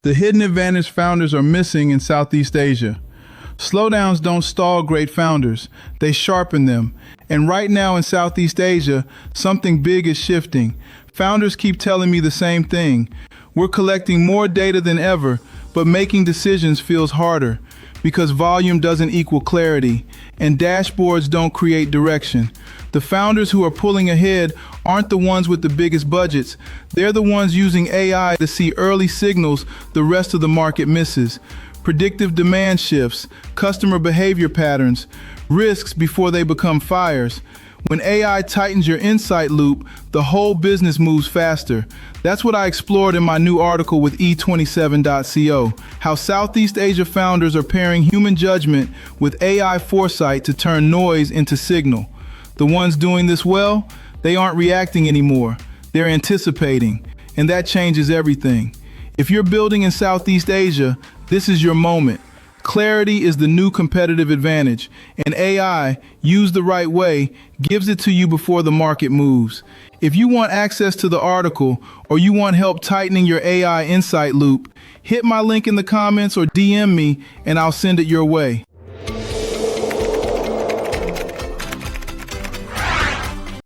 The hidden advantage founders are missing in Southeast Asia. Slowdowns don't stall great founders, they sharpen them. And right now in Southeast Asia, something big is shifting. Founders keep telling me the same thing. We're collecting more data than ever, but making decisions feels harder because volume doesn't equal clarity, and dashboards don't create direction. The founders who are pulling ahead aren't the ones with the biggest budgets. They're the ones using AI to see early signals the rest of the market misses. Predictive demand shifts, customer behavior patterns, risks before they become fires. When AI tightens your insight loop, the whole business moves faster. That's what I explored in my new article with E27.co, how Southeast Asia founders are pairing human judgment with AI foresight to turn noise into signal. The ones doing this well, they aren't reacting anymore. They're anticipating, and that changes everything. If you're building in Southeast Asia, this is your moment. Clarity is the new competitive advantage, and AI, used the right way, gives it to you before the market moves. If you want access to the article or you want help tightening your AI insight loop, hit my link in the comments or DM me and I'll send it your way.